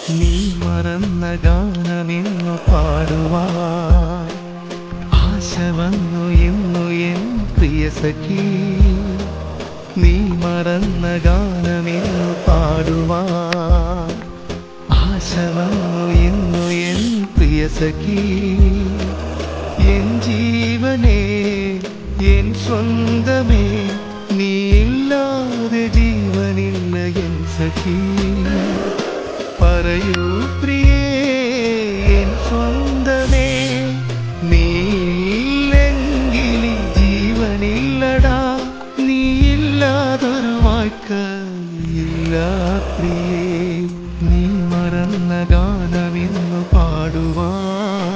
നീ മറന്ന ഗാനമിന്നു പാടുവാൻ ആശ വന്നു ഇന്നു എൻ പ്രിയ സഖി. നീ മറന്ന ഗാനമിന്നു പാടുവാൻ ആശ വന്നു ഇന്നു എൻ പ്രിയ സഖി. എൻ ജീവനേ എൻ സ്വന്തമേ നീ ഇല്ലാതെ ജീവനില്ല എൻ സഖി. പറയൂ പ്രിയേ എൻ സ്വന്തമേ നീയില്ലെങ്കിൽ ജീവനില്ലടാ. നീയില്ലാതൊരു വാക്ക് ഇല്ല പ്രിയേ.